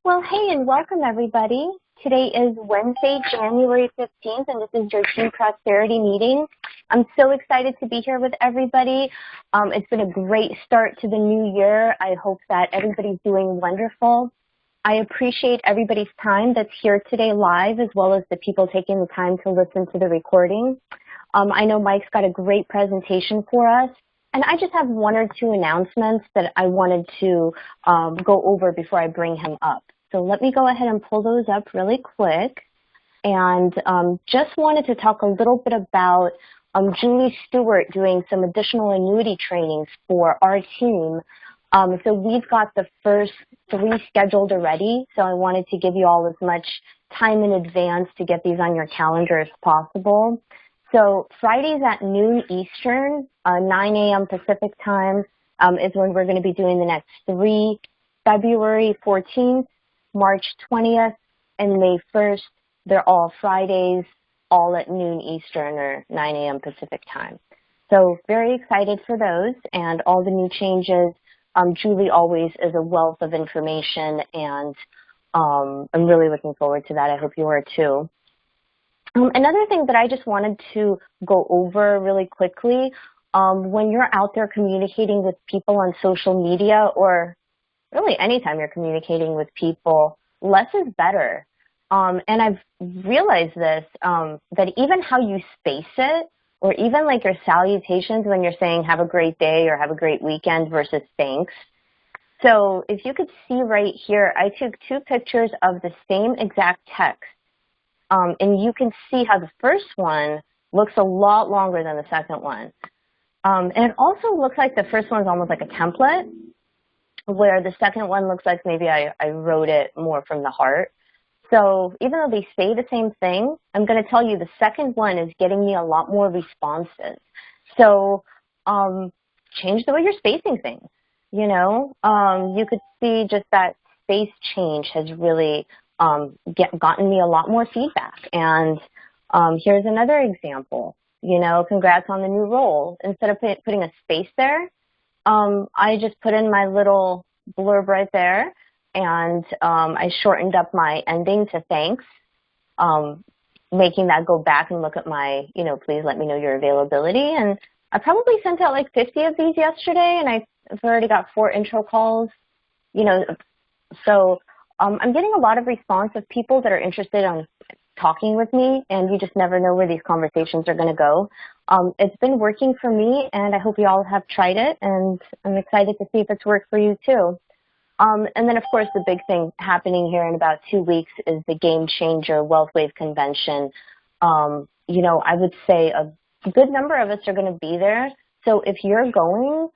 Well, hey, and welcome everybody. Today is Wednesday, January 15th, and this is your Team Prosperity meeting. I'm so excited to be here with everybody. It's been a great start to the new year. I hope that everybody's doing wonderful. I appreciate everybody's time that's here today live, as well as the people taking the time to listen to the recording. I know Mike's got a great presentation for us. And I just have one or two announcements that I wanted to go over before I bring him up. So let me go ahead and pull those up really quick. And just wanted to talk a little bit about Julie Stewart doing some additional annuity trainings for our team. So we've got the first 3 scheduled already. So I wanted to give you all as much time in advance to get these on your calendar as possible. So Fridays at noon Eastern, 9 a.m. Pacific time is when we're going to be doing the next 3, February 14th, March 20th, and May 1st. They're all Fridays, all at noon Eastern or 9 a.m. Pacific time. So very excited for those and all the new changes. Julie always is a wealth of information, and I'm really looking forward to that. I hope you are too. Another thing that I just wanted to go over really quickly, when you're out there communicating with people on social media, or really anytime you're communicating with people, less is better. And I've realized this, that even how you space it, or even like your salutations when you're saying have a great day or have a great weekend versus thanks. So if you could see right here, I took 2 pictures of the same exact text. And you can see how the first one looks a lot longer than the second one. And it also looks like the first one is almost like a template, where the second one looks like maybe I wrote it more from the heart. So even though they say the same thing, I'm going to tell you the second one is getting me a lot more responses. So change the way you're spacing things. You know, you could see just that space change has really gotten me a lot more feedback. And here's another example. You know, congrats on the new role. Instead of putting a space there, I just put in my little blurb right there, and I shortened up my ending to thanks, making that go back and look at my, you know, please let me know your availability. And I probably sent out like 50 of these yesterday, and I've already got 4 intro calls, you know, so I'm getting a lot of response of people that are interested in talking with me, and you just never know where these conversations are going to go. It's been working for me, and I hope you all have tried it, and I'm excited to see if it's worked for you too. And then, of course, the big thing happening here in about 2 weeks is the Game Changer Wealth Wave Convention. You know, I would say a good number of us are going to be there. So if you're going,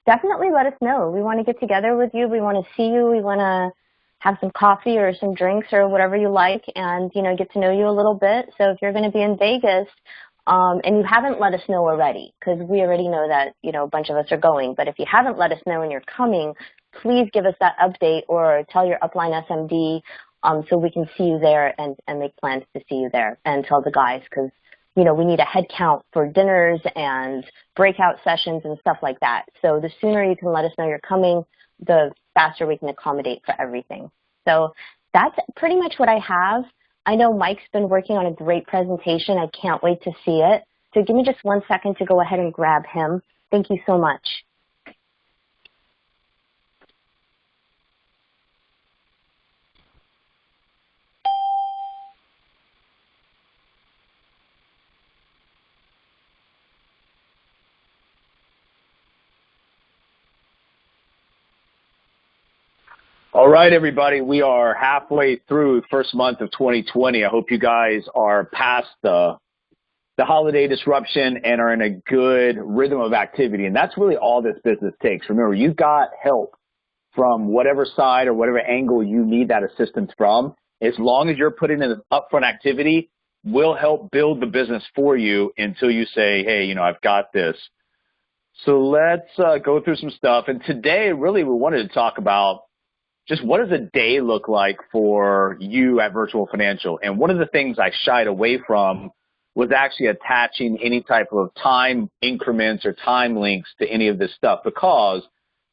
definitely let us know. We want to get together with you. We want to see you. We want to have some coffee or some drinks or whatever you like, and, you know, get to know you a little bit. So if you're going to be in Vegas, and you haven't let us know already, because we already know that, you know, a bunch of us are going, but if you haven't let us know and you're coming, please give us that update or tell your upline SMD so we can see you there and make plans to see you there, and tell the guys, because, you know, we need a head count for dinners and breakout sessions and stuff like that. So the sooner you can let us know you're coming, the faster we can accommodate for everything. So that's pretty much what I have. I know Mike's been working on a great presentation. I can't wait to see it. So give me just 1 second to go ahead and grab him. Thank you so much. All right, everybody, we are halfway through the first month of 2020. I hope you guys are past the holiday disruption and are in a good rhythm of activity. And that's really all this business takes. Remember, you've got help from whatever side or whatever angle you need that assistance from. As long as you're putting in an upfront activity, we'll help build the business for you until you say, hey, you know, I've got this. So let's go through some stuff. And today, really, we wanted to talk about just what does a day look like for you at Virtual Financial? And one of the things I shied away from was actually attaching any type of time increments or time links to any of this stuff, because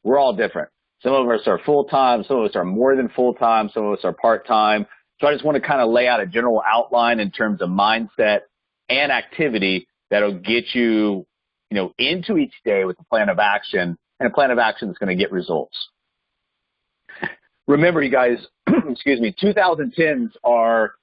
we're all different. Some of us are full-time. Some of us are more than full-time. Some of us are part-time. So I just want to kind of lay out a general outline in terms of mindset and activity that'll get you, into each day with a plan of action, and a plan of action that's going to get results. Remember, you guys, 2010s are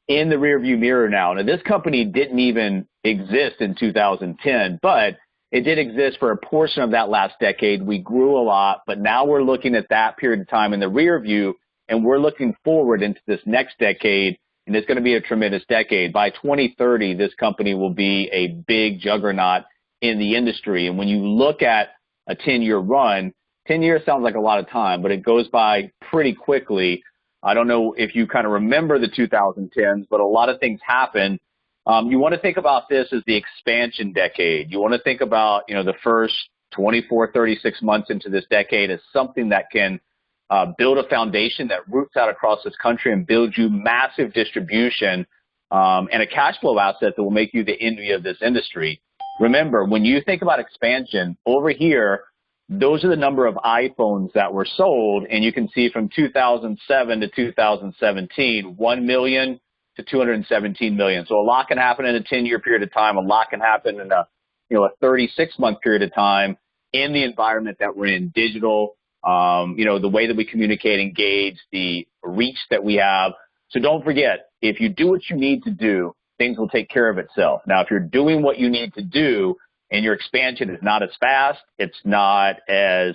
in the rearview mirror now. Now, this company didn't even exist in 2010, but it did exist for a portion of that last decade. We grew a lot, but now we're looking at that period of time in the rearview, and we're looking forward into this next decade, and it's going to be a tremendous decade. By 2030, this company will be a big juggernaut in the industry. And when you look at a 10-year run, 10 years sounds like a lot of time, but it goes by pretty quickly. I don't know if you kind of remember the 2010s, but a lot of things happen. You want to think about this as the expansion decade. You want to think about, the first 24, 36 months into this decade as something that can build a foundation that roots out across this country and build you massive distribution and a cash flow asset that will make you the envy of this industry. Remember, when you think about expansion, over here, those are the number of iPhones that were sold, and you can see from 2007 to 2017, 1 million to 217 million. So a lot can happen in a 10-year period of time. A lot can happen in a 36-month period of time in the environment that we're in, digital, the way that we communicate, engage, the reach that we have. So don't forget, if you do what you need to do, things will take care of itself. Now, if you're doing what you need to do and your expansion is not as fast, it's not as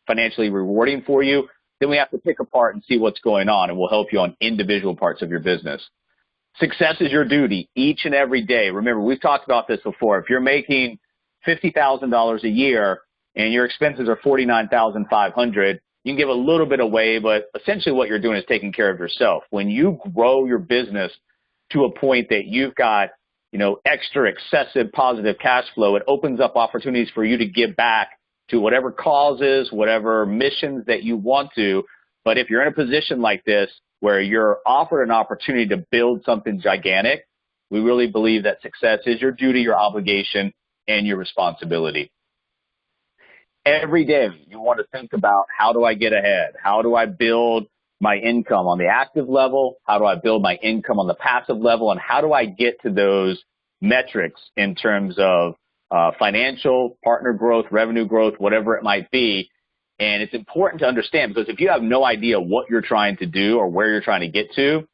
financially rewarding for you, then we have to pick apart and see what's going on, and we'll help you on individual parts of your business. Success is your duty each and every day. Remember, we've talked about this before. If you're making $50,000 a year and your expenses are $49,500, you can give a little bit away, but essentially what you're doing is taking care of yourself. When you grow your business to a point that you've got, extra excessive positive cash flow, it opens up opportunities for you to give back to whatever causes, whatever missions that you want to. But if you're in a position like this where you're offered an opportunity to build something gigantic, we really believe that success is your duty, your obligation, and your responsibility. Every day you want to think about, how do I get ahead? How do I build my income on the active level? How do I build my income on the passive level? And how do I get to those metrics in terms of financial, partner growth, revenue growth, whatever it might be? And it's important to understand, because if you have no idea what you're trying to do or where you're trying to get to,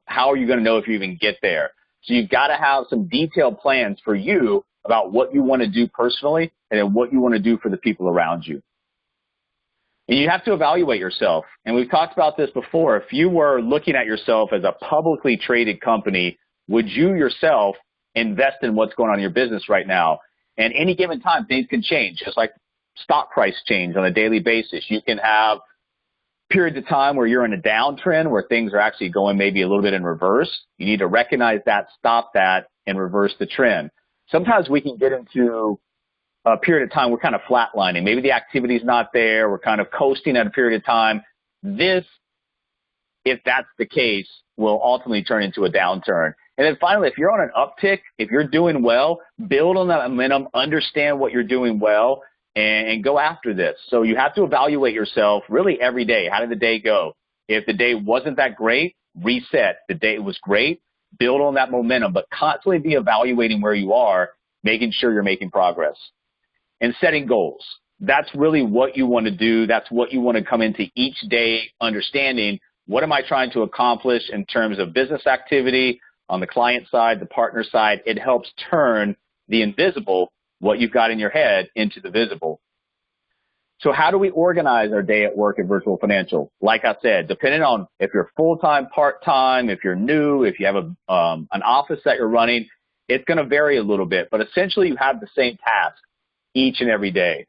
how are you going to know if you even get there? So you've got to have some detailed plans for you about what you want to do personally and then what you want to do for the people around you. And you have to evaluate yourself. And we've talked about this before. If you were looking at yourself as a publicly traded company, would you yourself invest in what's going on in your business right now? And any given time, things can change, just like stock price change on a daily basis. You can have periods of time where you're in a downtrend, where things are actually going maybe a little bit in reverse. You need to recognize that, stop that, and reverse the trend. Sometimes we can get into a period of time we're kind of flatlining. Maybe the activity's not there. We're kind of coasting at a period of time. This, if that's the case, will ultimately turn into a downturn. And then finally, if you're on an uptick, if you're doing well, build on that momentum, understand what you're doing well, and go after this. So you have to evaluate yourself really every day. How did the day go? If the day wasn't that great, reset. The day was great, build on that momentum, but constantly be evaluating where you are, making sure you're making progress. And setting goals. That's really what you want to do. That's what you want to come into each day understanding. What am I trying to accomplish in terms of business activity on the client side, the partner side? It helps turn the invisible, what you've got in your head, into the visible. So how do we organize our day at work at Virtual Financial? Like I said, depending on if you're full-time, part-time, if you're new, if you have an office that you're running, it's going to vary a little bit. But essentially, you have the same task each and every day.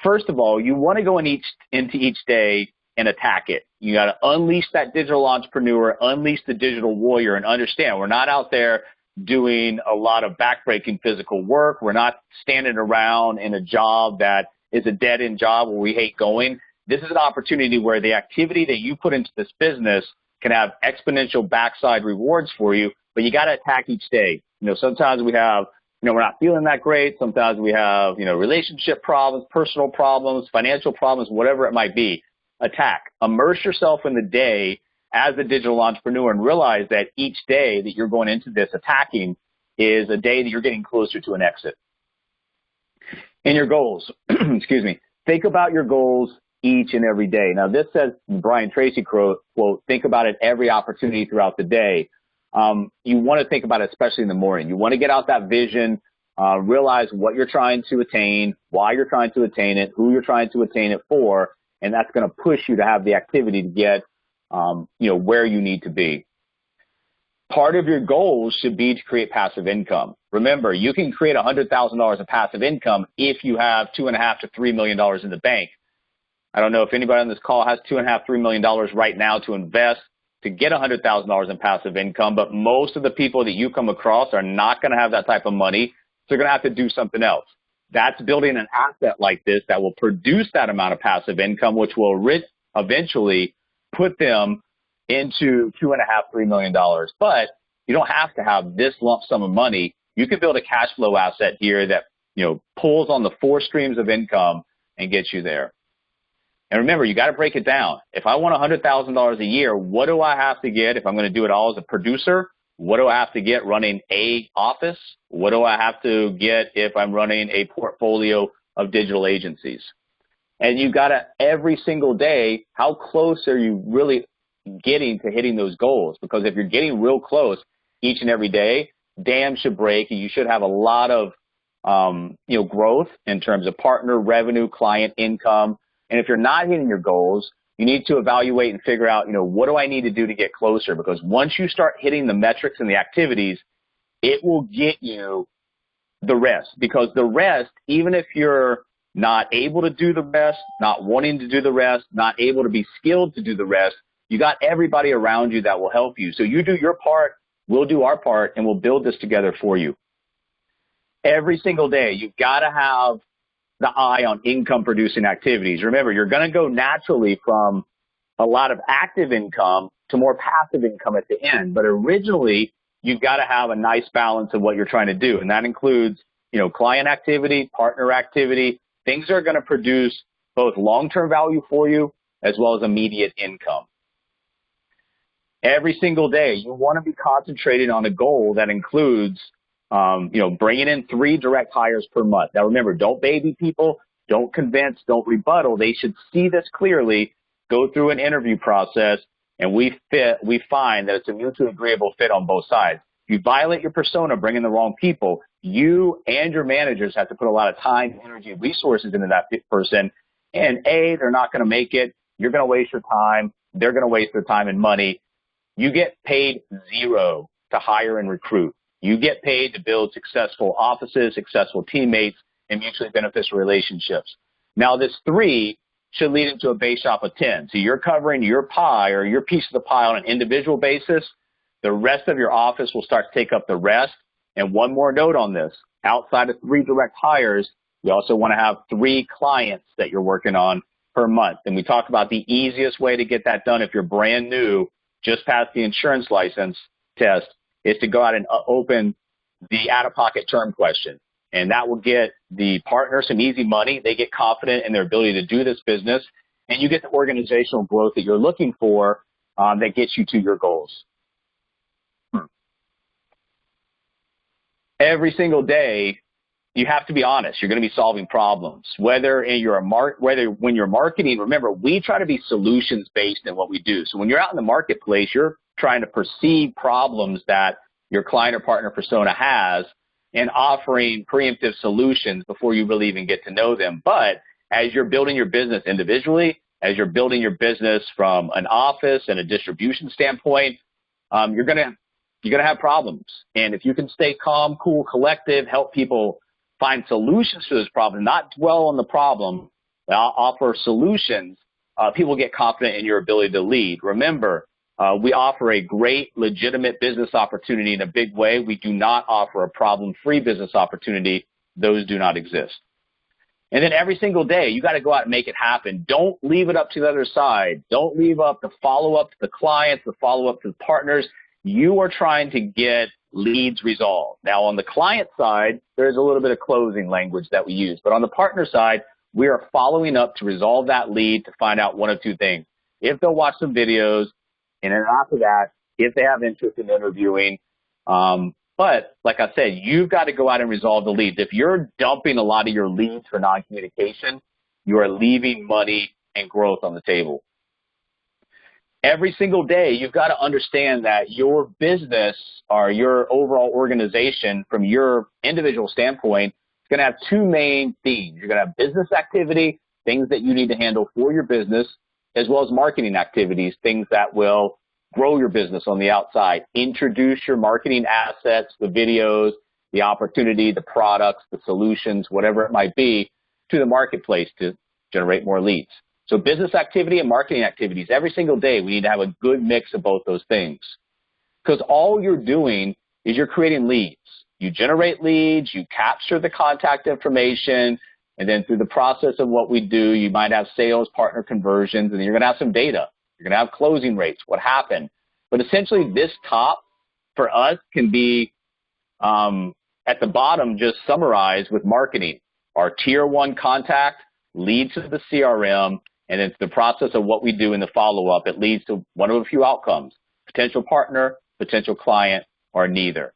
First of all, you want to go into each day and attack it. You got to unleash that digital entrepreneur, unleash the digital warrior, and understand we're not out there doing a lot of backbreaking physical work. We're not standing around in a job that is a dead-end job where we hate going. This is an opportunity where the activity that you put into this business can have exponential backside rewards for you, but you got to attack each day. Sometimes we have we're not feeling that great. Sometimes we have, relationship problems, personal problems, financial problems, whatever it might be. Attack. Immerse yourself in the day as a digital entrepreneur and realize that each day that you're going into this attacking is a day that you're getting closer to an exit. And your goals, excuse me, think about your goals each and every day. Now, this says, Brian Tracy quote, think about it every opportunity throughout the day. You want to think about it, especially in the morning. You want to get out that vision, realize what you're trying to attain, why you're trying to attain it, who you're trying to attain it for, and that's going to push you to have the activity to get, where you need to be. Part of your goals should be to create passive income. Remember, you can create $100,000 of passive income if you have $2.5 to $3 million in the bank. I don't know if anybody on this call has $2.5, $3 million right now to invest to get $100,000 in passive income, but most of the people that you come across are not going to have that type of money, so they're going to have to do something else. That's building an asset like this that will produce that amount of passive income, which will eventually put them into $2.5, $3 million. But you don't have to have this lump sum of money. You can build a cash flow asset here that, pulls on the 4 streams of income and gets you there. And remember, you got to break it down. If I want $100,000 a year, what do I have to get if I'm going to do it all as a producer? What do I have to get running a office? What do I have to get if I'm running a portfolio of digital agencies? And you got to, every single day, how close are you really getting to hitting those goals? Because if you're getting real close each and every day, dam should break, and you should have a lot of, growth in terms of partner revenue, client income. And if you're not hitting your goals, you need to evaluate and figure out, what do I need to do to get closer? Because once you start hitting the metrics and the activities, it will get you the rest. Because the rest, even if you're not able to do the rest, not wanting to do the rest, not able to be skilled to do the rest, you got everybody around you that will help you. So you do your part, we'll do our part, and we'll build this together for you. Every single day, you've got to have the eye on income producing activities. Remember, you're going to go naturally from a lot of active income to more passive income at the end. But originally, you've got to have a nice balance of what you're trying to do. And that includes, client activity, partner activity, things that are going to produce both long-term value for you as well as immediate income. Every single day, you want to be concentrated on a goal that includes bringing in 3 direct hires per month. Now, remember, don't baby people, don't convince, don't rebuttal. They should see this clearly, go through an interview process, and we find that it's a mutually agreeable fit on both sides. If you violate your persona, bring in the wrong people, you and your managers have to put a lot of time, energy, and resources into that person, and they're not going to make it. You're going to waste your time. They're going to waste their time and money. You get paid $0 to hire and recruit. You get paid to build successful offices, successful teammates, and mutually beneficial relationships. Now, this 3 should lead into a base shop of 10. So you're covering your pie or your piece of the pie on an individual basis. The rest of your office will start to take up the rest. And one more note on this. Outside of 3 direct hires, you also want to have 3 clients that you're working on per month. And we talked about the easiest way to get that done if you're brand new, just passed the insurance license test, is to go out and open the out-of-pocket term question. And that will get the partner some easy money. They get confident in their ability to do this business, and you get the organizational growth that you're looking for that gets you to your goals. Every single day, you have to be honest. You're going to be solving problems. Whether when you're marketing, remember, we try to be solutions-based in what we do. So when you're out in the marketplace, you're trying to perceive problems that your client or partner persona has and offering preemptive solutions before you really even get to know them. But as you're building your business individually, as you're building your business from an office and a distribution standpoint, you're going to have problems. And if you can stay calm, cool, collective, help people find solutions to this problem, not dwell on the problem, offer solutions, people get confident in your ability to lead. Remember, we offer a great, legitimate business opportunity in a big way. We do not offer a problem-free business opportunity. Those do not exist. And then every single day, you got to go out and make it happen. Don't leave it up to the other side. Don't leave up the follow-up to the clients, the follow-up to the partners. You are trying to get leads resolved. Now, on the client side, there's a little bit of closing language that we use. But on the partner side, we are following up to resolve that lead to find out one of two things. If they'll watch some videos, and then after that, if they have interest in interviewing. But like I said, you've got to go out and resolve the leads. If you're dumping a lot of your leads for non-communication, you are leaving money and growth on the table. Every single day, you've got to understand that your business or your overall organization, from your individual standpoint, is going to have two main themes. You're going to have business activity, things that you need to handle for your business, as well as marketing activities, things that will grow your business on the outside. Introduce your marketing assets, the videos, the opportunity, the products, the solutions, whatever it might be, to the marketplace to generate more leads. So business activity and marketing activities, every single day, we need to have a good mix of both those things. Because all you're doing is you're creating leads. You generate leads, you capture the contact information, and then through the process of what we do, you might have sales, partner conversions, and then you're going to have some data. You're going to have closing rates, what happened. But essentially, this top for us can be at the bottom just summarized with marketing. Our tier one contact leads to the CRM, and it's the process of what we do in the follow-up. It leads to one of a few outcomes: potential partner, potential client, or neither.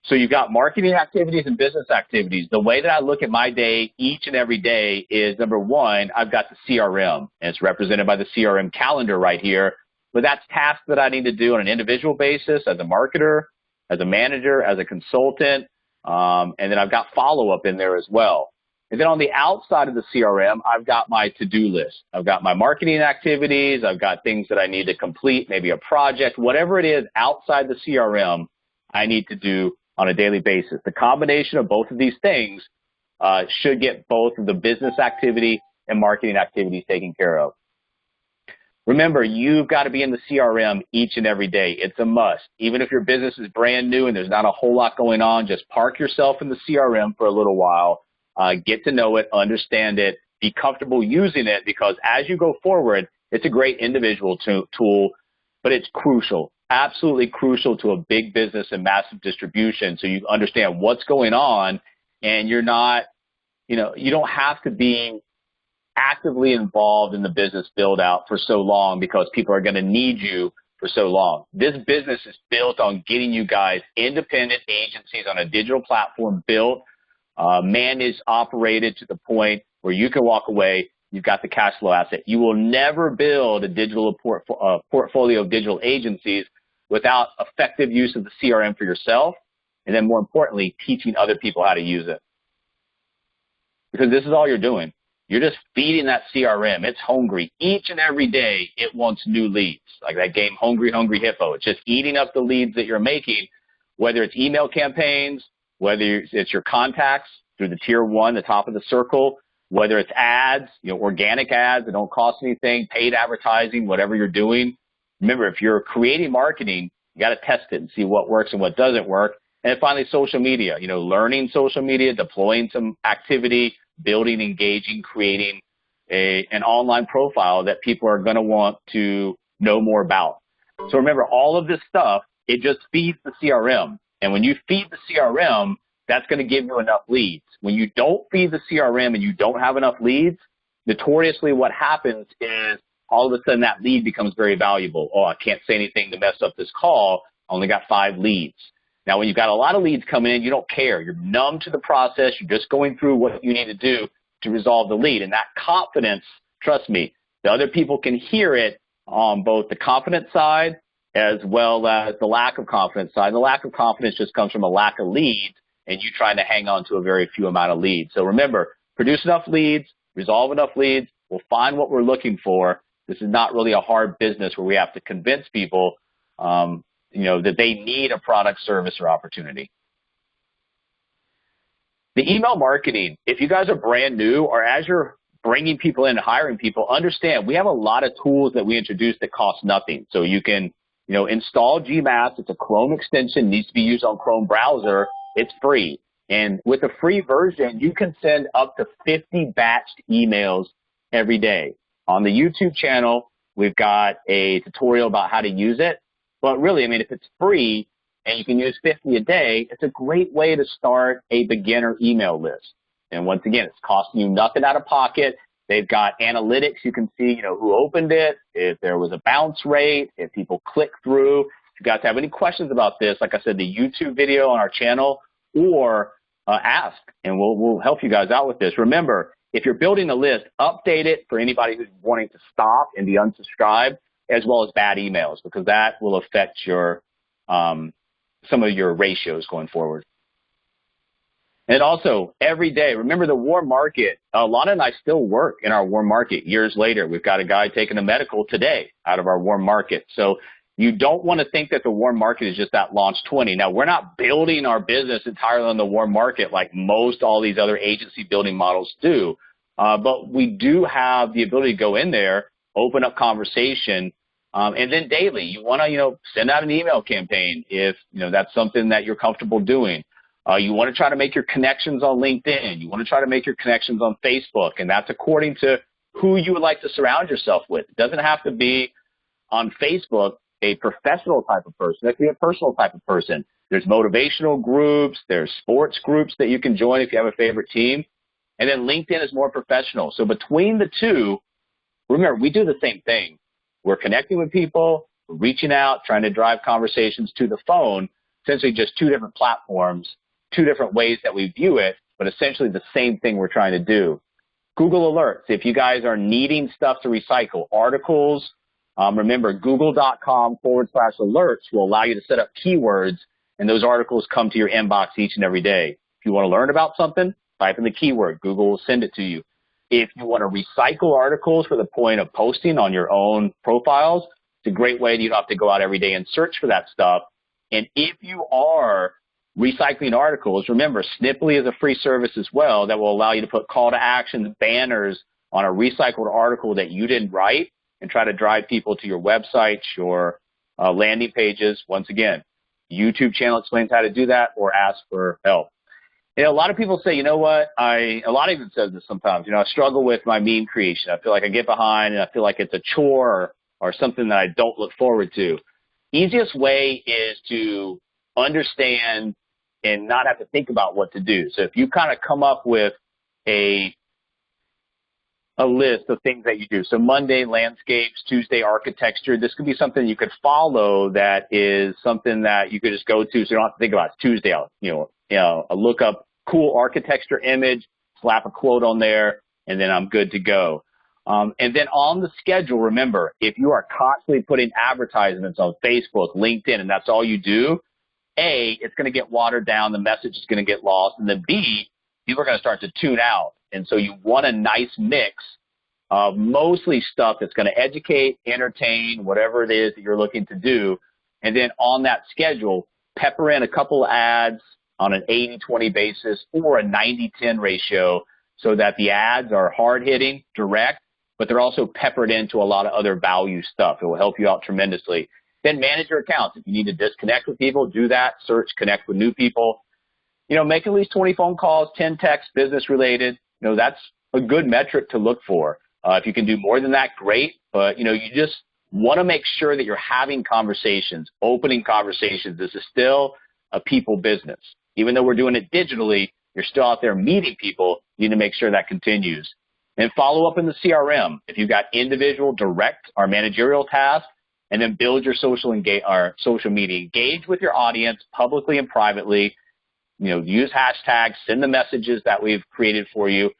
So you've got marketing activities and business activities. The way that I look at my day each and every day is, number one, I've got the CRM, and it's represented by the CRM calendar right here. But that's tasks that I need to do on an individual basis as a marketer, as a manager, as a consultant, and then I've got follow-up in there as well. And then on the outside of the CRM, I've got my to-do list. I've got my marketing activities. I've got things that I need to complete, maybe a project, whatever it is outside the CRM I need to do on a daily basis. The combination of both of these things should get both of the business activity and marketing activities taken care of. Remember, you've got to be in the CRM each and every day. It's a must. Even if your business is brand new and there's not a whole lot going on, just park yourself in the CRM for a little while. Get to know it, understand it, be comfortable using it, because as you go forward, it's a great individual tool, but it's crucial, absolutely crucial to a big business and massive distribution, so you understand what's going on, and you're not, you don't have to be actively involved in the business build out for so long because people are going to need you for so long. This business is built on getting you guys independent agencies on a digital platform built, managed, operated to the point where you can walk away, you've got the cash flow asset. You will never build a digital portfolio of digital agencies without effective use of the CRM for yourself, and then more importantly, teaching other people how to use it. Because this is all you're doing. You're just feeding that CRM. It's hungry. Each and every day, it wants new leads. Like that game, Hungry, Hungry Hippo. It's just eating up the leads that you're making, whether it's email campaigns, whether it's your contacts through the tier one, the top of the circle, whether it's ads, organic ads that don't cost anything, paid advertising, whatever you're doing. Remember, if you're creating marketing, you got to test it and see what works and what doesn't work. And then finally, social media, learning social media, deploying some activity, building, engaging, creating an online profile that people are going to want to know more about. So remember, all of this stuff, it just feeds the CRM. And when you feed the CRM, that's going to give you enough leads. When you don't feed the CRM and you don't have enough leads, notoriously what happens is all of a sudden that lead becomes very valuable. Oh, I can't say anything to mess up this call. I only got 5 leads. Now, when you've got a lot of leads coming in, you don't care. You're numb to the process. You're just going through what you need to do to resolve the lead. And that confidence, trust me, the other people can hear it on both the confidence side as well as the lack of confidence side. The lack of confidence just comes from a lack of leads and you trying to hang on to a very few amount of leads. So remember, produce enough leads, resolve enough leads. We'll find what we're looking for. This is not really a hard business where we have to convince people that they need a product, service, or opportunity. The email marketing, if you guys are brand new or as you're bringing people in and hiring people, understand we have a lot of tools that we introduce that cost nothing. So you can, install GMass. It's a Chrome extension, needs to be used on Chrome browser. It's free. And with a free version, you can send up to 50 batched emails every day. On the YouTube channel, we've got a tutorial about how to use it. But really, if it's free, and you can use 50 a day, it's a great way to start a beginner email list. And once again, it's costing you nothing out of pocket. They've got analytics. You can see, who opened it, if there was a bounce rate, if people click through. If you guys have any questions about this, like I said, the YouTube video on our channel, or ask, and we'll help you guys out with this. Remember, if you're building a list, update it for anybody who's wanting to stop and be unsubscribed, as well as bad emails, because that will affect your some of your ratios going forward. And also, every day, remember the warm market. Lana and I still work in our warm market years later. We've got a guy taking a medical today out of our warm market. So you don't want to think that the warm market is just that launch 20. Now, we're not building our business entirely on the warm market like most all these other agency building models do. But we do have the ability to go in there, open up conversation, and then daily, you want to, send out an email campaign if, that's something that you're comfortable doing. You want to try to make your connections on LinkedIn. You want to try to make your connections on Facebook, and that's according to who you would like to surround yourself with. It doesn't have to be on Facebook a professional type of person. It can be a personal type of person. There's motivational groups. There's sports groups that you can join if you have a favorite team. And then LinkedIn is more professional. So between the two, remember, we do the same thing. We're connecting with people, we're reaching out, trying to drive conversations to the phone, essentially just two different platforms, two different ways that we view it, but essentially the same thing we're trying to do. Google Alerts. If you guys are needing stuff to recycle, articles, remember google.com/alerts will allow you to set up keywords, and those articles come to your inbox each and every day. If you want to learn about something, type in the keyword. Google will send it to you. If you want to recycle articles for the point of posting on your own profiles, it's a great way. You don't have to go out every day and search for that stuff. And if you are recycling articles, remember, Snipply is a free service as well that will allow you to put call to actions, banners on a recycled article that you didn't write and try to drive people to your websites, your landing pages. Once again, YouTube channel explains how to do that, or ask for help. A lot of people say, a lot of even says this sometimes, I struggle with my meme creation. I feel like I get behind and I feel like it's a chore or something that I don't look forward to. Easiest way is to understand and not have to think about what to do. So if you kind of come up with a list of things that you do. So Monday, landscapes, Tuesday, architecture. This could be something you could follow that is something that you could just go to so you don't have to think about it. Tuesday, I'll look up cool architecture image, slap a quote on there, and then I'm good to go. And then on the schedule, remember, if you are constantly putting advertisements on Facebook, LinkedIn, and that's all you do, A, it's going to get watered down, the message is going to get lost, and then B, people are going to start to tune out. And so you want a nice mix of mostly stuff that's going to educate, entertain, whatever it is that you're looking to do. And then on that schedule, pepper in a couple of ads on an 80-20 basis or a 90-10 ratio so that the ads are hard-hitting, direct, but they're also peppered into a lot of other value stuff. It will help you out tremendously. Then manage your accounts. If you need to disconnect with people, do that. Search, connect with new people. Make at least 20 phone calls, 10 texts, business related. That's a good metric to look for. If you can do more than that, great. But, you just want to make sure that you're having conversations, opening conversations. This is still a people business. Even though we're doing it digitally, you're still out there meeting people. You need to make sure that continues. And follow up in the CRM. If you've got individual, direct, or managerial tasks, and then build your social media. Engage with your audience publicly and privately. Use hashtags, send the messages that we've created for you.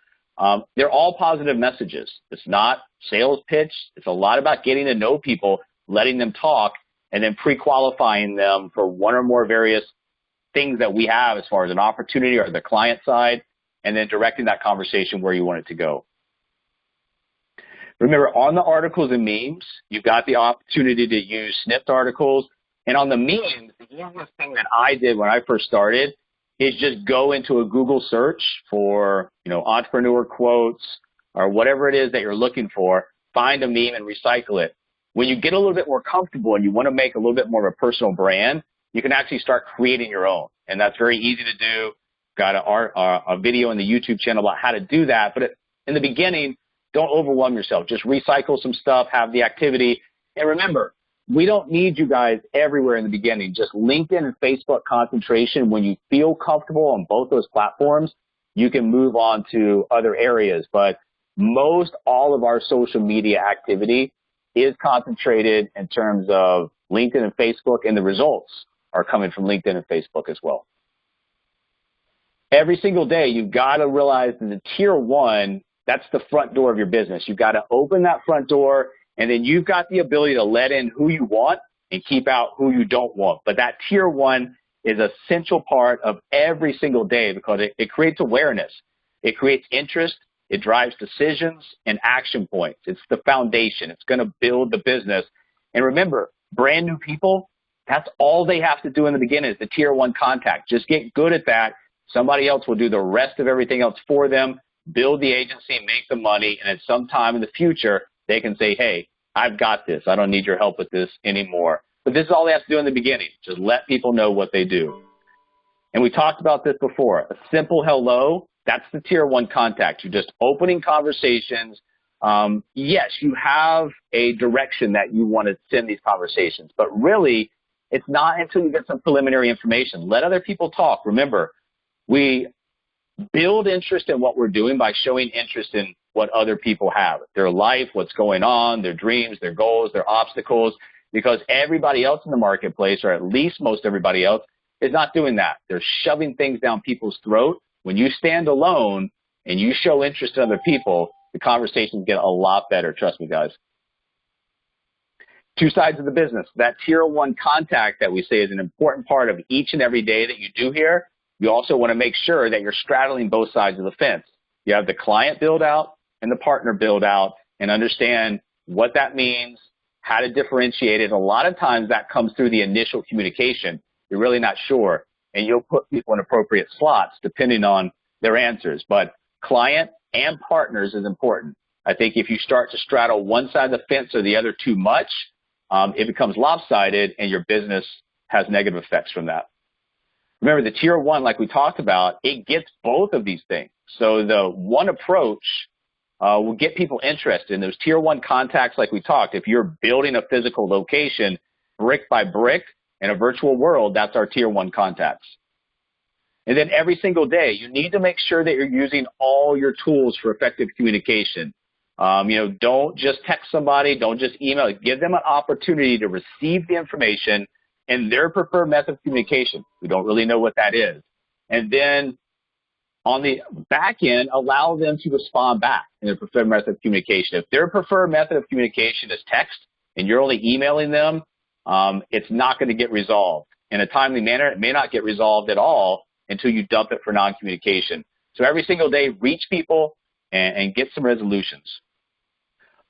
They're all positive messages. It's not sales pitch. It's a lot about getting to know people, letting them talk, and then pre-qualifying them for one or more various things that we have as far as an opportunity or the client side, and then directing that conversation where you want it to go. Remember, on the articles and memes, you've got the opportunity to use snipped articles. And on the memes, the easiest thing that I did when I first started is just go into a Google search for, entrepreneur quotes or whatever it is that you're looking for, find a meme and recycle it. When you get a little bit more comfortable and you want to make a little bit more of a personal brand, you can actually start creating your own. And that's very easy to do. Got a video on the YouTube channel about how to do that. But in the beginning, don't overwhelm yourself. Just recycle some stuff, have the activity. And remember, we don't need you guys everywhere in the beginning. Just LinkedIn and Facebook concentration. When you feel comfortable on both those platforms, you can move on to other areas. But most all of our social media activity is concentrated in terms of LinkedIn and Facebook, and the results are coming from LinkedIn and Facebook as well. Every single day, you've got to realize that the tier one, that's the front door of your business. You've got to open that front door, and then you've got the ability to let in who you want and keep out who you don't want. But that tier one is an essential part of every single day because it creates awareness. It creates interest. It drives decisions and action points. It's the foundation. It's going to build the business. And remember, brand new people, that's all they have to do in the beginning is the tier one contact. Just get good at that. Somebody else will do the rest of everything else for them, build the agency, make the money, and at some time in the future, they can say, hey, I've got this. I don't need your help with this anymore. But this is all they have to do in the beginning. Just let people know what they do. And we talked about this before. A simple hello, that's the tier one contact. You're just opening conversations. Yes, you have a direction that you want to send these conversations, but really, it's not until you get some preliminary information. Let other people talk. Remember, we build interest in what we're doing by showing interest in what other people have, their life, what's going on, their dreams, their goals, their obstacles, because everybody else in the marketplace, or at least most everybody else, is not doing that. They're shoving things down people's throat. When you stand alone and you show interest in other people, the conversations get a lot better. Trust me, guys. Two sides of the business. That tier one contact that we say is an important part of each and every day that you do here. You also want to make sure that you're straddling both sides of the fence. You have the client build out and the partner build out, and understand what that means, how to differentiate it. A lot of times that comes through the initial communication. You're really not sure, and you'll put people in appropriate slots depending on their answers. But client and partners is important. I think if you start to straddle one side of the fence or the other too much, it becomes lopsided, and your business has negative effects from that. Remember, the tier one, like we talked about, it gets both of these things. So the one approach will get people interested in those tier one contacts like we talked. If you're building a physical location brick by brick in a virtual world, that's our tier one contacts. And then every single day, you need to make sure that you're using all your tools for effective communication. Don't just text somebody, don't just email. Give them an opportunity to receive the information in their preferred method of communication. We don't really know what that is. And then on the back end, allow them to respond back in their preferred method of communication. If their preferred method of communication is text and you're only emailing them, it's not going to get resolved in a timely manner. It may not get resolved at all until you dump it for non-communication. So every single day, reach people and get some resolutions.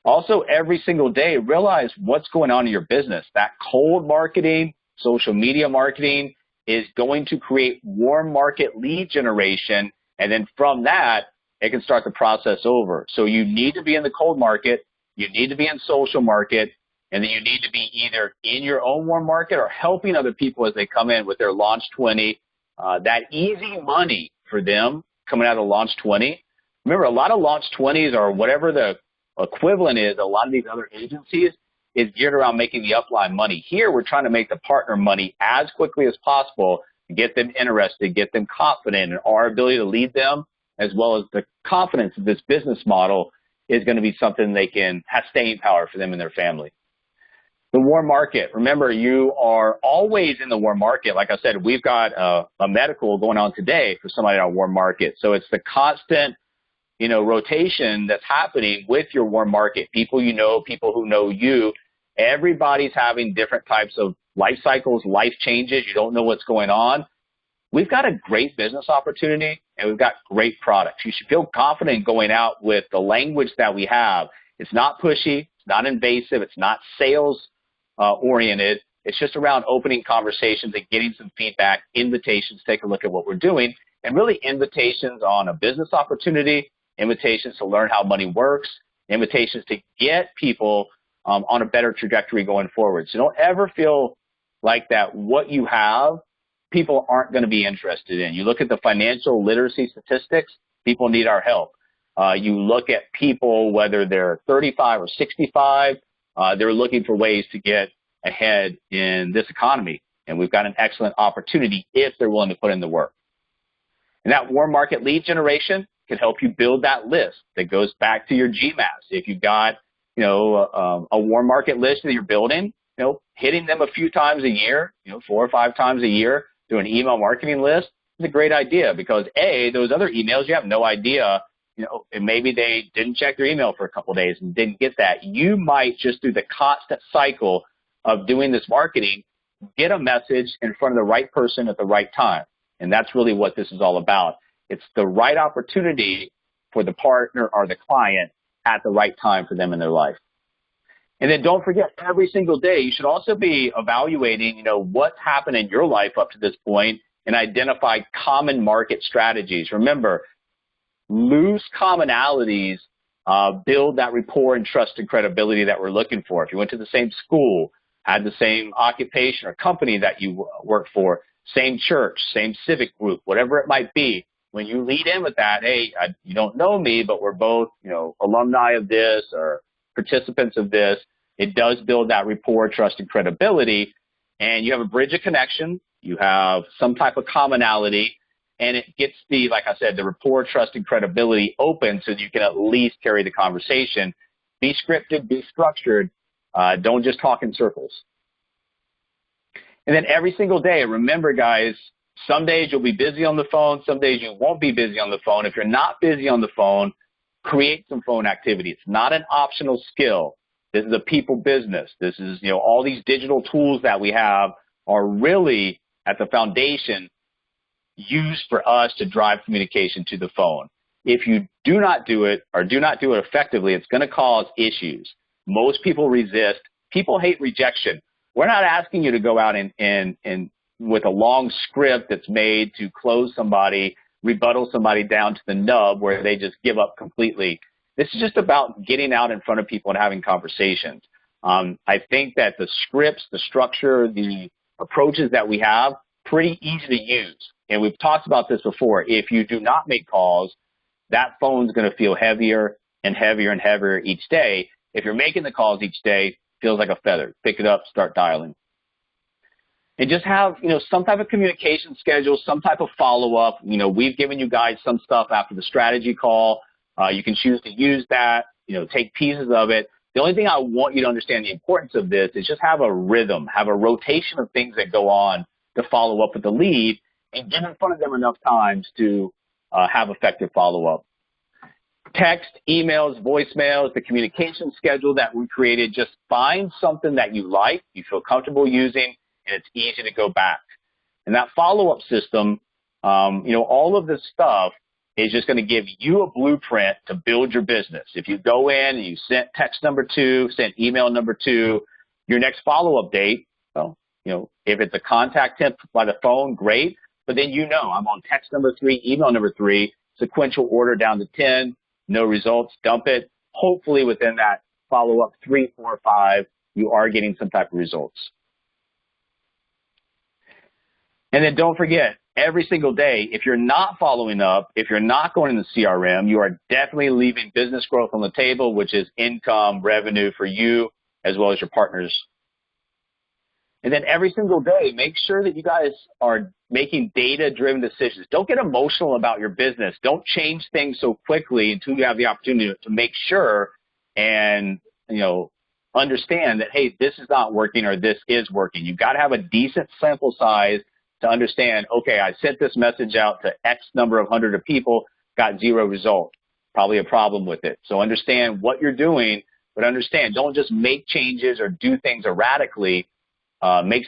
Also, every single day, realize what's going on in your business. That cold marketing, social media marketing is going to create warm market lead generation. And then from that, it can start the process over. So you need to be in the cold market. You need to be in social market. And then you need to be either in your own warm market or helping other people as they come in with their Launch 20. That easy money for them coming out of Launch 20. Remember, a lot of Launch 20s or whatever the equivalent is, a lot of these other agencies is geared around making the upline money. Here, we're trying to make the partner money as quickly as possible to get them interested, get them confident in our ability to lead them, as well as the confidence that this business model is going to be something they can have staying power for them and their family. The warm market. Remember, you are always in the warm market. Like I said, we've got a medical going on today for somebody in our warm market. So it's the constant, rotation that's happening with your warm market. People you know, people who know you. Everybody's having different types of life cycles, life changes. You don't know what's going on. We've got a great business opportunity, and we've got great products. You should feel confident going out with the language that we have. It's not pushy. It's not invasive. It's not sales oriented. It's just around opening conversations and getting some feedback, invitations, take a look at what we're doing, and really invitations on a business opportunity, invitations to learn how money works, invitations to get people on a better trajectory going forward. So don't ever feel like that what you have, people aren't going to be interested in. You look at the financial literacy statistics, people need our help. You look at people, whether they're 35 or 65, they're looking for ways to get ahead in this economy. And we've got an excellent opportunity if they're willing to put in the work. And that warm market lead generation can help you build that list that goes back to your GMAS. If you've got, a warm market list that you're building, hitting them a few times a year, 4 or 5 times a year, do an email marketing list is a great idea because those other emails, you have no idea, and maybe they didn't check their email for a couple of days and didn't get that. You might just through the constant cycle of doing this marketing, get a message in front of the right person at the right time. And that's really what this is all about. It's the right opportunity for the partner or the client at the right time for them in their life. And then don't forget, every single day, you should also be evaluating, what's happened in your life up to this point and identify common market strategies. Remember, loose commonalities build that rapport and trust and credibility that we're looking for. If you went to the same school, had the same occupation or company that you work for, same church, same civic group, whatever it might be, when you lead in with that, you don't know me, but we're both, alumni of this or participants of this, it does build that rapport, trust, and credibility. And you have a bridge of connection. You have some type of commonality. And it gets like I said, the rapport, trust, and credibility open so that you can at least carry the conversation. Be scripted, be structured. Don't just talk in circles. And then every single day, remember, guys, some days you'll be busy on the phone. Some days you won't be busy on the phone. If you're not busy on the phone, create some phone activity. It's not an optional skill. This is a people business. This is, all these digital tools that we have are really at the foundation used for us to drive communication to the phone. If you do not do it or do not do it effectively, it's going to cause issues. Most people resist. People hate rejection. We're not asking you to go out and with a long script that's made to close somebody, rebuttal somebody down to the nub where they just give up completely. This is just about getting out in front of people and having conversations. I think that the scripts, the structure, the approaches that we have, pretty easy to use. And we've talked about this before. If you do not make calls, that phone's going to feel heavier and heavier and heavier each day. If you're making the calls each day, it feels like a feather. Pick it up, start dialing. And just have, some type of communication schedule, some type of follow-up. We've given you guys some stuff after the strategy call. You can choose to use that, take pieces of it. The only thing I want you to understand the importance of this is just have a rhythm, have a rotation of things that go on to follow up with the lead and get in front of them enough times to have effective follow-up. Text, emails, voicemails, the communication schedule that we created, just find something that you like, you feel comfortable using, and it's easy to go back. And that follow-up system, all of this stuff is just going to give you a blueprint to build your business. If you go in and you sent text number 2, sent email number 2, your next follow-up date, if it's a contact temp by the phone, great. But then I'm on text number 3, email number 3, sequential order down to 10, no results, dump it. Hopefully within that follow-up 3, 4, 5, you are getting some type of results. And then don't forget, every single day, if you're not following up, if you're not going in the CRM, you are definitely leaving business growth on the table, which is income, revenue for you as well as your partners. And then every single day, make sure that you guys are making data-driven decisions. Don't get emotional about your business. Don't change things so quickly until you have the opportunity to make sure and, understand that, hey, this is not working or this is working. You've got to have a decent sample size to understand, okay, I sent this message out to X number of hundred of people, got 0 result. Probably a problem with it. So understand what you're doing, but understand, don't just make changes or do things erratically. Make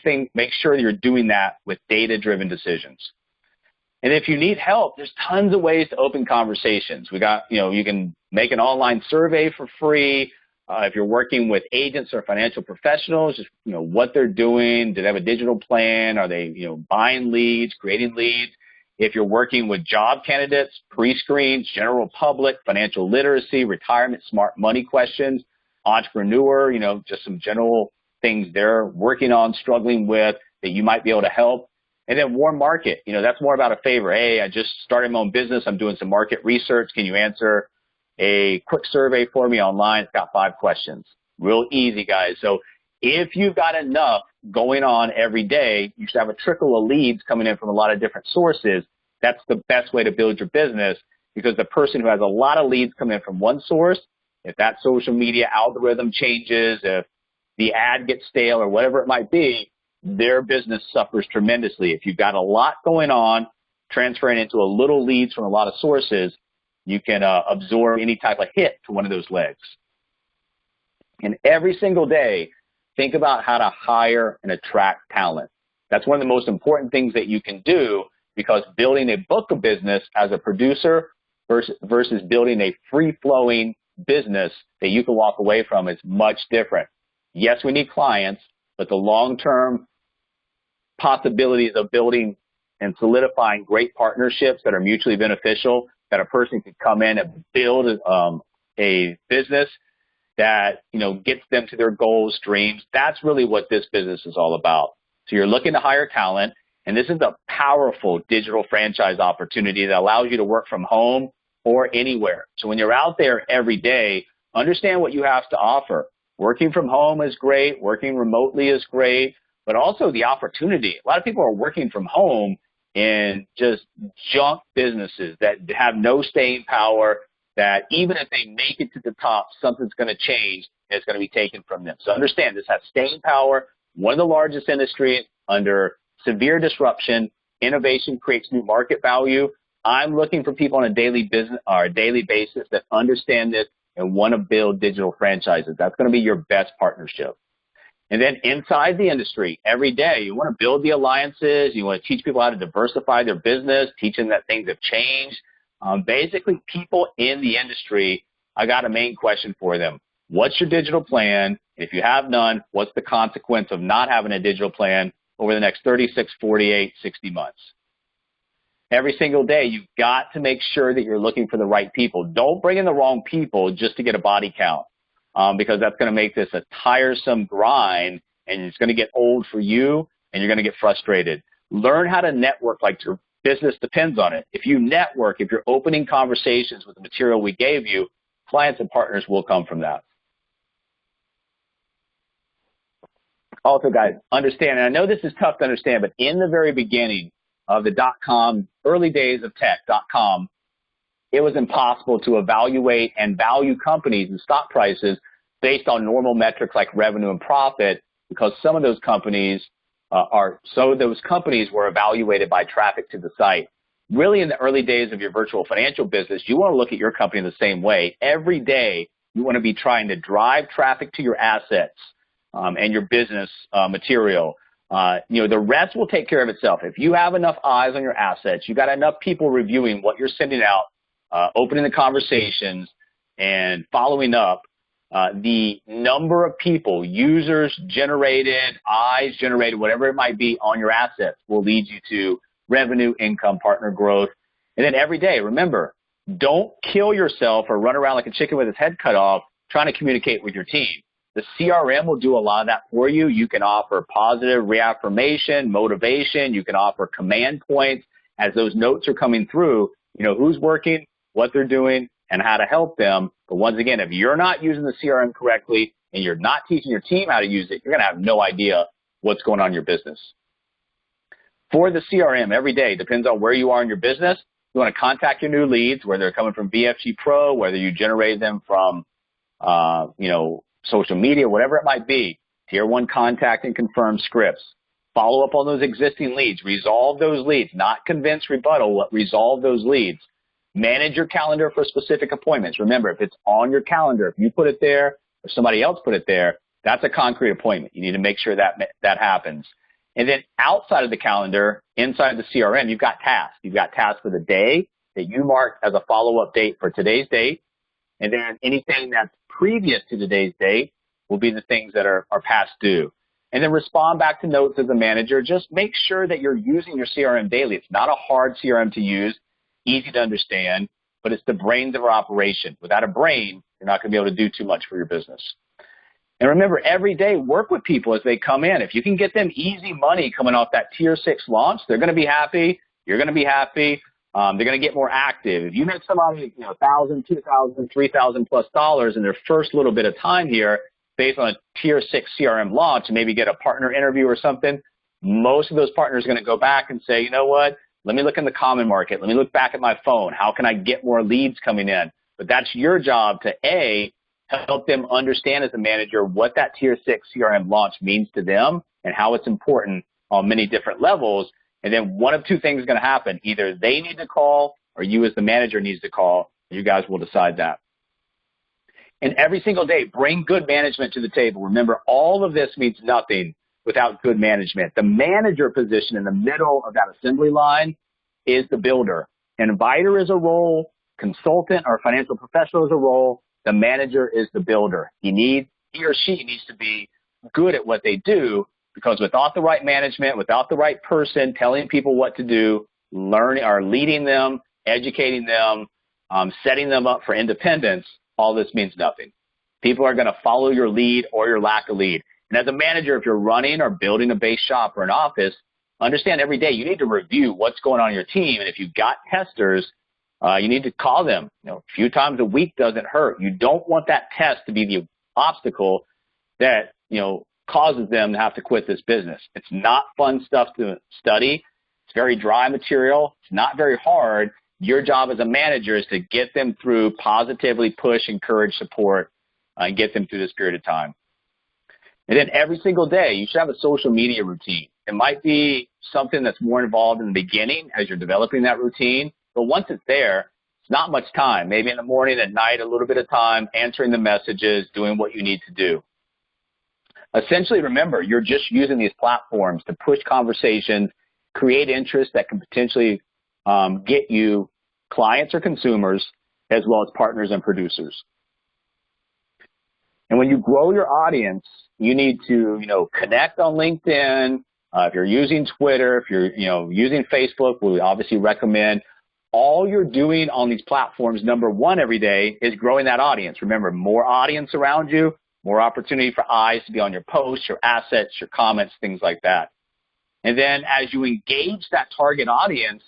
sure you're doing that with data-driven decisions. And if you need help, there's tons of ways to open conversations. We got, you can make an online survey for free. If you're working with agents or financial professionals, just, what they're doing. Do they have a digital plan? Are they, buying leads, creating leads? If you're working with job candidates, pre-screens, general public, financial literacy, retirement, smart money questions, entrepreneur, just some general things they're working on, struggling with that you might be able to help. And then warm market, that's more about a favor. Hey, I just started my own business. I'm doing some market research. Can you answer a quick survey for me online? It's got 5 questions. Real easy, guys. So if you've got enough going on every day, you should have a trickle of leads coming in from a lot of different sources. That's the best way to build your business, because the person who has a lot of leads coming in from one source, if that social media algorithm changes, if the ad gets stale or whatever it might be, their business suffers tremendously. If you've got a lot going on, transferring into a little leads from a lot of sources, you can absorb any type of hit to one of those legs. And every single day, think about how to hire and attract talent. That's one of the most important things that you can do, because building a book of business as a producer versus building a free-flowing business that you can walk away from is much different. Yes, we need clients, but the long-term possibilities of building and solidifying great partnerships that are mutually beneficial, that a person can come in and build a business that, you know, gets them to their goals, dreams. That's really what this business is all about. So you're looking to hire talent, and this is a powerful digital franchise opportunity that allows you to work from home or anywhere. So when you're out there every day, understand what you have to offer. Working from home is great. Working remotely is great, but also the opportunity. A lot of people are working from home in just junk businesses that have no staying power, that even if they make it to the top, something's going to change and it's going to be taken from them. So understand, this has staying power, one of the largest industries under severe disruption. Innovation creates new market value. I'm looking for people on a daily basis that understand this and want to build digital franchises. That's going to be your best partnership. And then inside the industry, every day, you want to build the alliances. You want to teach people how to diversify their business, teach them that things have changed. Basically, people in the industry, I got a main question for them. What's your digital plan? If you have none, what's the consequence of not having a digital plan over the next 36, 48, 60 months? Every single day, you've got to make sure that you're looking for the right people. Don't bring in the wrong people just to get a body count, because that's going to make this a tiresome grind, and it's going to get old for you, and you're going to get frustrated. Learn how to network like your business depends on it. If you network, if you're opening conversations with the material we gave you, clients and partners will come from that. Also, guys, understand, and I know this is tough to understand, but in the very beginning of the .com, early days of tech, .com, it was impossible to evaluate and value companies and stock prices based on normal metrics like revenue and profit, because some of those companies were evaluated by traffic to the site. Really, in the early days of your virtual financial business, you want to look at your company the same way. Every day, you want to be trying to drive traffic to your assets and your business material. The rest will take care of itself. If you have enough eyes on your assets, you got enough people reviewing what you're sending out, opening the conversations, and following up, the number of people, users generated, eyes generated, whatever it might be on your assets will lead you to revenue, income, partner growth. And then every day, remember, don't kill yourself or run around like a chicken with its head cut off trying to communicate with your team. The CRM will do a lot of that for you. You can offer positive reaffirmation, motivation. You can offer command points as those notes are coming through, you know, who's working, what they're doing, and how to help them. But once again, if you're not using the CRM correctly and you're not teaching your team how to use it, you're going to have no idea what's going on in your business. For the CRM, every day, depends on where you are in your business. You want to contact your new leads, whether they're coming from BFG Pro, whether you generate them from, social media, whatever it might be. Tier 1 contact and confirm scripts. Follow up on those existing leads. Resolve those leads. Not convince, rebuttal, resolve those leads. Manage your calendar for specific appointments. Remember, if it's on your calendar, if you put it there or somebody else put it there, that's a concrete appointment. You need to make sure that happens. And then outside of the calendar, inside the CRM, you've got tasks. You've got tasks for the day that you mark as a follow-up date for today's date. And then anything that's previous to today's date will be the things that are past due. And then respond back to notes as a manager. Just make sure that you're using your CRM daily. It's not a hard CRM to use, easy to understand, but it's the brains of our operation. Without a brain, you're not going to be able to do too much for your business. And remember, every day, work with people as they come in. If you can get them easy money coming off that Tier 6 launch, they're going to be happy. You're going to be happy. They're going to get more active. If you make somebody, $1,000, $2,000, $3,000+ in their first little bit of time here, based on a tier 6 CRM launch and maybe get a partner interview or something, most of those partners are going to go back and say, you know what, let me look in the common market. Let me look back at my phone. How can I get more leads coming in? But that's your job to, A, help them understand as a manager what that tier 6 CRM launch means to them and how it's important on many different levels. And then one of two things is going to happen. Either they need to call or you as the manager needs to call. You guys will decide that. And every single day, bring good management to the table. Remember, all of this means nothing without good management. The manager position in the middle of that assembly line is the builder. Inviter is a role, consultant or financial professional is a role, the manager is the builder. He or she needs to be good at what they do, because without the right management, without the right person telling people what to do, learning or leading them, educating them, setting them up for independence, all this means nothing. People are going to follow your lead or your lack of lead. And as a manager, if you're running or building a base shop or an office, understand every day you need to review what's going on in your team. And if you've got testers, you need to call them. A few times a week doesn't hurt. You don't want that test to be the obstacle that, causes them to have to quit this business. It's not fun stuff to study. It's very dry material. It's not very hard. Your job as a manager is to get them through, positively push, encourage, support, and get them through this period of time. And then every single day, you should have a social media routine. It might be something that's more involved in the beginning as you're developing that routine, but once it's there, it's not much time. Maybe in the morning, at night, a little bit of time, answering the messages, doing what you need to do. Essentially, remember, you're just using these platforms to push conversations, create interest that can potentially get you clients or consumers, as well as partners and producers. And when you grow your audience, you need to, connect on LinkedIn. If you're using Twitter, if you're, using Facebook, we obviously recommend. All you're doing on these platforms, number one, every day is growing that audience. Remember, more audience around you, more opportunity for eyes to be on your posts, your assets, your comments, things like that. And then as you engage that target audience,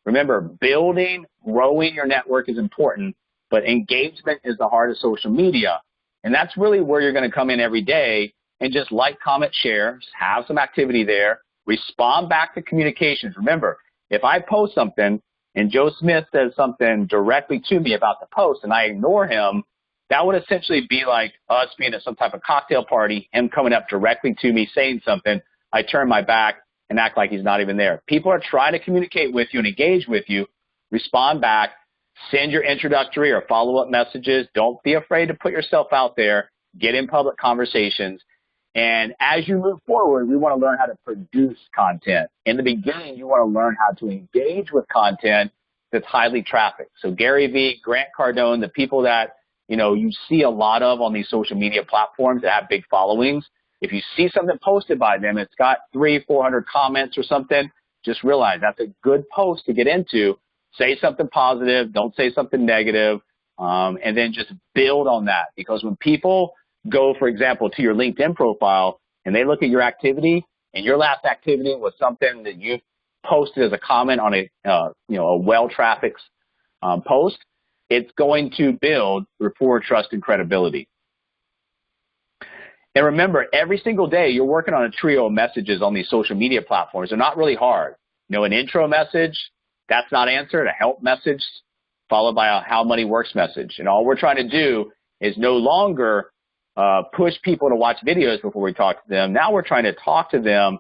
remember, building, growing your network is important, but engagement is the heart of social media. And that's really where you're going to come in every day and just like, comment, share, just have some activity there, respond back to communications. Remember, if I post something and Joe Smith says something directly to me about the post and I ignore him, that would essentially be like us being at some type of cocktail party, him coming up directly to me saying something, I turn my back and act like he's not even there. People are trying to communicate with you and engage with you. Respond back. Send your introductory or follow-up messages. Don't be afraid to put yourself out there. Get in public conversations. And as you move forward, we want to learn how to produce content. In the beginning, you want to learn how to engage with content that's highly trafficked. So Gary Vee, Grant Cardone, the people that you see a lot of on these social media platforms that have big followings, if you see something posted by them, it's got 300-400 comments or something, just realize that's a good post to get into. Say something positive, don't say something negative, and then just build on that. Because when people go, for example, to your LinkedIn profile and they look at your activity, and your last activity was something that you posted as a comment on a well-trafficked post, it's going to build rapport, trust, and credibility. And remember, every single day you're working on a trio of messages on these social media platforms. They're not really hard. An intro message, that's not answered, a help message, followed by a how money works message. And all we're trying to do is no longer push people to watch videos before we talk to them. Now we're trying to talk to them,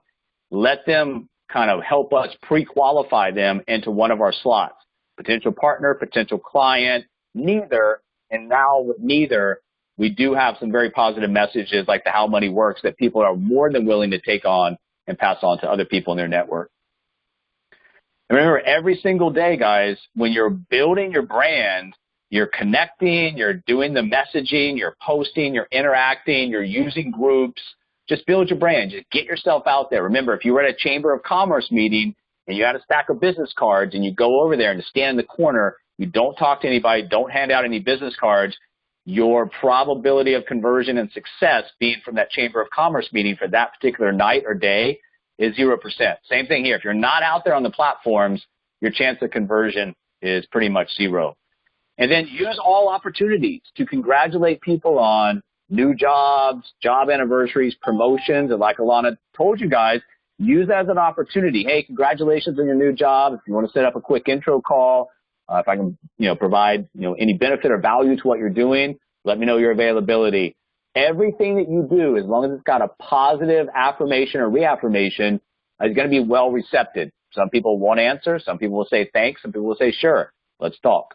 let them kind of help us pre-qualify them into one of our slots. Potential partner, potential client, neither. And now with neither, we do have some very positive messages like the how money works that people are more than willing to take on and pass on to other people in their network. And remember, every single day, guys, when you're building your brand, you're connecting, you're doing the messaging, you're posting, you're interacting, you're using groups. Just build your brand. Just get yourself out there. Remember, if you were at a Chamber of Commerce meeting and you had a stack of business cards and you go over there and stand in the corner, you don't talk to anybody, don't hand out any business cards, your probability of conversion and success being from that Chamber of Commerce meeting for that particular night or day is 0%. Same thing here. If you're not out there on the platforms, your chance of conversion is pretty much zero. And then use all opportunities to congratulate people on new jobs, job anniversaries, promotions, and like Alana told you guys, use that as an opportunity. Hey, congratulations on your new job. If you want to set up a quick intro call, if I can, provide, any benefit or value to what you're doing, let me know your availability. Everything that you do, as long as it's got a positive affirmation or reaffirmation, is going to be well recepted. Some people won't answer. Some people will say thanks. Some people will say, sure, let's talk.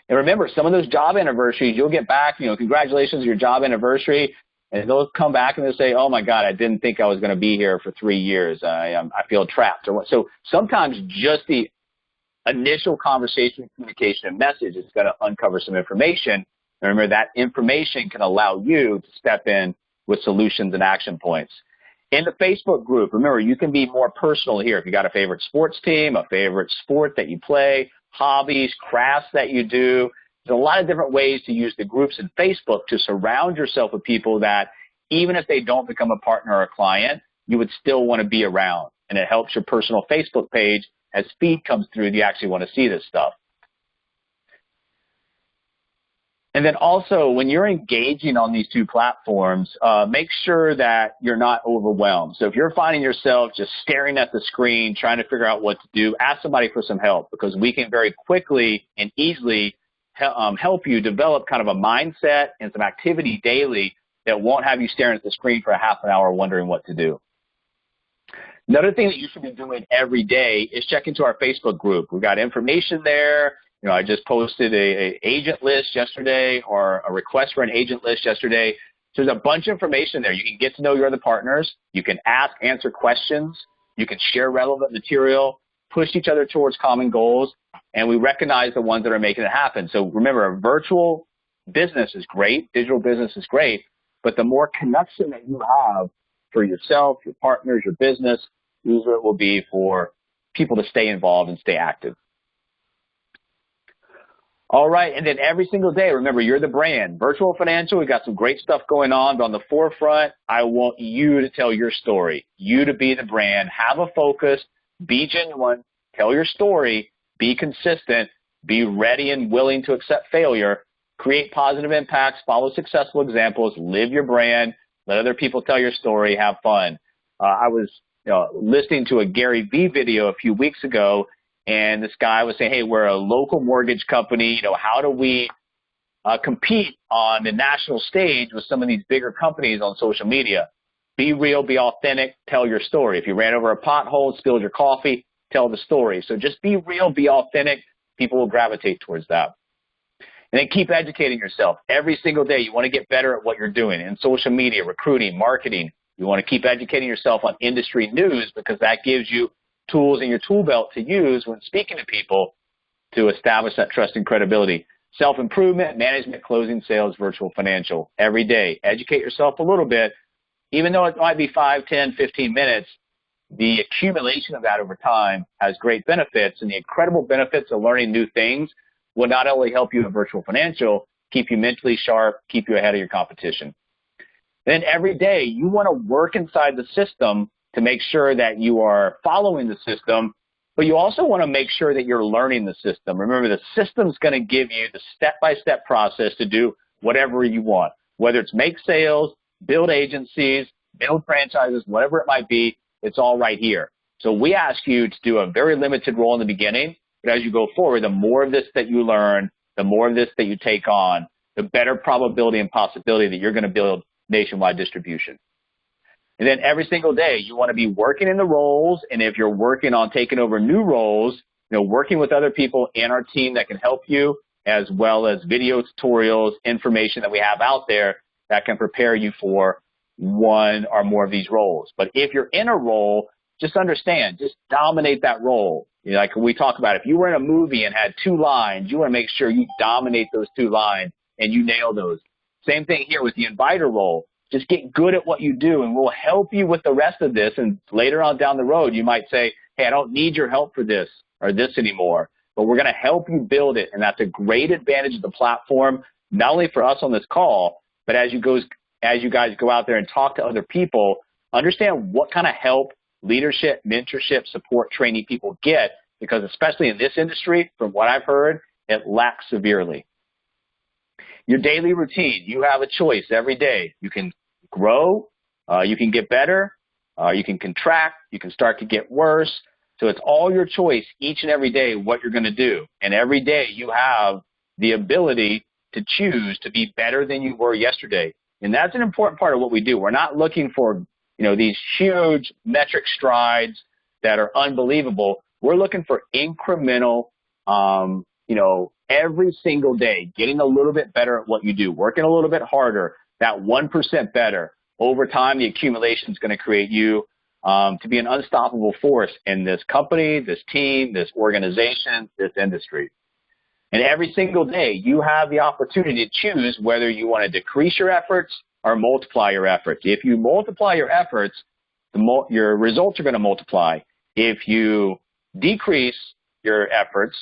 And remember, some of those job anniversaries, you'll get back, congratulations on your job anniversary. And they'll come back and they'll say, oh, my God, I didn't think I was going to be here for 3 years. I feel trapped. So sometimes just the initial conversation, communication, and message is going to uncover some information. And remember, that information can allow you to step in with solutions and action points. In the Facebook group, remember, you can be more personal here. If you got a favorite sports team, a favorite sport that you play, hobbies, crafts that you do, there's a lot of different ways to use the groups in Facebook to surround yourself with people that, even if they don't become a partner or a client, you would still want to be around. And it helps your personal Facebook page as feed comes through, you actually want to see this stuff. And then also, when you're engaging on these two platforms, make sure that you're not overwhelmed. So if you're finding yourself just staring at the screen, trying to figure out what to do, ask somebody for some help, because we can very quickly and easily help you develop kind of a mindset and some activity daily that won't have you staring at the screen for a half an hour wondering what to do. Another thing that you should be doing every day is check into our Facebook group. We've got information there. I just posted a agent list yesterday, or a request for an agent list yesterday. So there's a bunch of information there. You can get to know your other partners. You can answer questions. You can share relevant material, push each other towards common goals, and we recognize the ones that are making it happen. So remember, a virtual business is great. Digital business is great. But the more connection that you have for yourself, your partners, your business, the easier it will be for people to stay involved and stay active. All right, and then every single day, remember, you're the brand. Virtual Financial, we've got some great stuff going on, but on the forefront, I want you to tell your story, you to be the brand. Have a focus, be genuine, tell your story, be consistent, be ready and willing to accept failure, create positive impacts, follow successful examples, live your brand, let other people tell your story, have fun. I was listening to a Gary Vee video a few weeks ago, and this guy was saying, hey, we're a local mortgage company. How do we compete on the national stage with some of these bigger companies on social media? Be real, be authentic, tell your story. If you ran over a pothole, spilled your coffee, tell the story. So just be real, be authentic. People will gravitate towards that. And then keep educating yourself. Every single day, you want to get better at what you're doing in social media, recruiting, marketing. You want to keep educating yourself on industry news, because that gives you tools in your tool belt to use when speaking to people to establish that trust and credibility. Self-improvement, management, closing sales, virtual financial. Every day, educate yourself a little bit. Even though it might be 5, 10, 15 minutes, the accumulation of that over time has great benefits, and the incredible benefits of learning new things will not only help you in virtual financial, keep you mentally sharp, keep you ahead of your competition. Then every day, you want to work inside the system to make sure that you are following the system, but you also want to make sure that you're learning the system. Remember, the system's going to give you the step-by-step process to do whatever you want, whether it's make sales, build agencies, build franchises, whatever it might be, it's all right here. So we ask you to do a very limited role in the beginning, but as you go forward, the more of this that you learn, the more of this that you take on, the better probability and possibility that you're going to build nationwide distribution. And then every single day, you want to be working in the roles, and if you're working on taking over new roles, working with other people in our team that can help you, as well as video tutorials, information that we have out there that can prepare you for one or more of these roles. But if you're in a role, just understand, just dominate that role. Like we talk about, if you were in a movie and had 2 lines, you want to make sure you dominate those 2 lines and you nail those. Same thing here with the inviter role. Just get good at what you do, and we'll help you with the rest of this. And later on down the road, you might say, hey, I don't need your help for this or this anymore, but we're going to help you build it. And that's a great advantage of the platform, not only for us on this call, but as you guys go out there and talk to other people, understand what kind of help, leadership, mentorship, support, training people get, because especially in this industry, from what I've heard, it lacks severely. Your daily routine, you have a choice every day. You can grow, you can get better, you can contract, you can start to get worse. So it's all your choice each and every day what you're going to do. And every day you have the ability to choose to be better than you were yesterday. And that's an important part of what we do. We're not looking for, these huge metric strides that are unbelievable. We're looking for incremental, every single day, getting a little bit better at what you do, working a little bit harder, that 1% better. Over time, the accumulation is going to create you to be an unstoppable force in this company, this team, this organization, this industry. And every single day, you have the opportunity to choose whether you want to decrease your efforts or multiply your efforts. If you multiply your efforts, your results are going to multiply. If you decrease your efforts,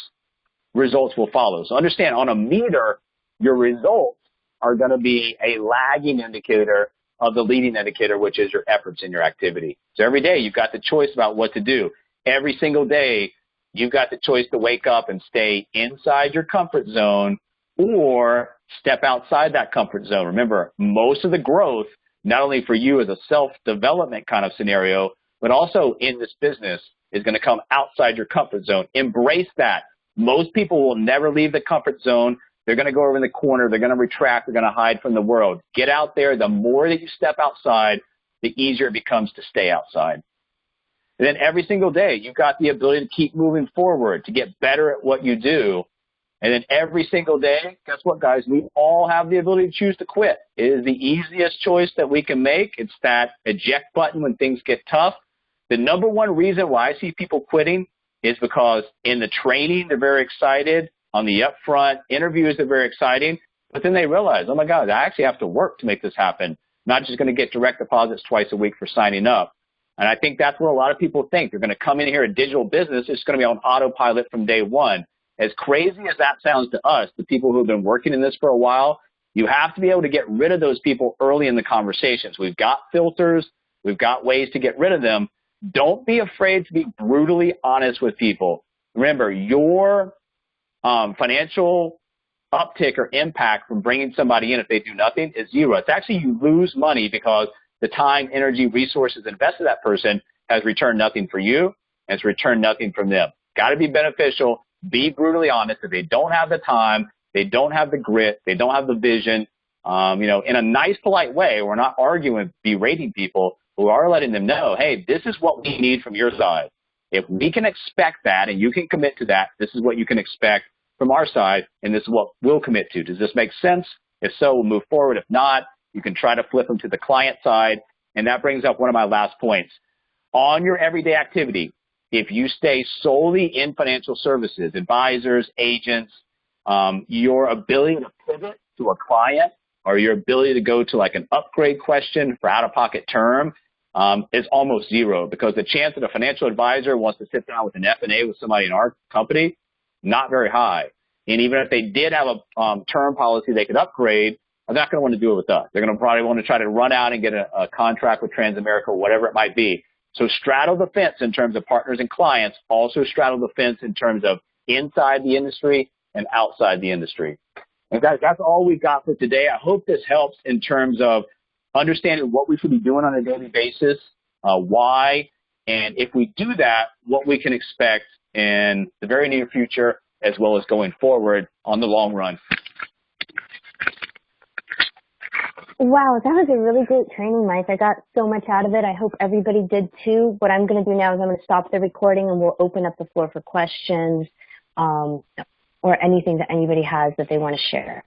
results will follow. So understand, on a meter, your results are going to be a lagging indicator of the leading indicator, which is your efforts in your activity. So every day, you've got the choice about what to do. Every single day, you've got the choice to wake up and stay inside your comfort zone or step outside that comfort zone. Remember, most of the growth, not only for you as a self-development kind of scenario, but also in this business, is going to come outside your comfort zone. Embrace that. Most people will never leave the comfort zone. They're going to go over in the corner. They're going to retract. They're going to hide from the world. Get out there. The more that you step outside, the easier it becomes to stay outside. And then every single day, you've got the ability to keep moving forward, to get better at what you do. And then every single day, guess what, guys? We all have the ability to choose to quit. It is the easiest choice that we can make. It's that eject button when things get tough. The number one reason why I see people quitting is because in the training, they're very excited. On the upfront interviews, they're very exciting. But then they realize, oh, my God, I actually have to work to make this happen. Not just going to get direct deposits twice a week for signing up. And I think that's what a lot of people think. They're going to come in here, a digital business, it's going to be on autopilot from day one. As crazy as that sounds to us, the people who have been working in this for a while, you have to be able to get rid of those people early in the conversations. We've got filters. We've got ways to get rid of them. Don't be afraid to be brutally honest with people. Remember, your financial uptick or impact from bringing somebody in if they do nothing is zero. It's actually you lose money because the time, energy, resources invested in that person has returned nothing for you and it's returned nothing from them. Got to be beneficial. Be brutally honest. If they don't have the time, they don't have the grit, they don't have the vision, in a nice, polite way, we're not arguing, berating people. We are letting them know, hey, this is what we need from your side. If we can expect that and you can commit to that, this is what you can expect from our side, and this is what we'll commit to. Does this make sense? If so, we'll move forward. If not, you can try to flip them to the client side. And that brings up one of my last points. On your everyday activity, if you stay solely in financial services, advisors, agents, your ability to pivot to a client or your ability to go to like an upgrade question for out-of-pocket term is almost zero, because the chance that a financial advisor wants to sit down with an F&A with somebody in our company, not very high. And even if they did have a term policy they could upgrade, they're not going to want to do it with us. They're going to probably want to try to run out and get a contract with Transamerica or whatever it might be. So straddle the fence in terms of partners and clients. Also straddle the fence in terms of inside the industry and outside the industry. And guys, that's all we've got for today. I hope this helps in terms of understanding what we should be doing on a daily basis, why, and if we do that, what we can expect in the very near future as well as going forward on the long run. Wow, that was a really great training, Mike. I got so much out of it. I hope everybody did too. What I'm going to do now is I'm going to stop the recording and we'll open up the floor for questions or anything that anybody has that they want to share.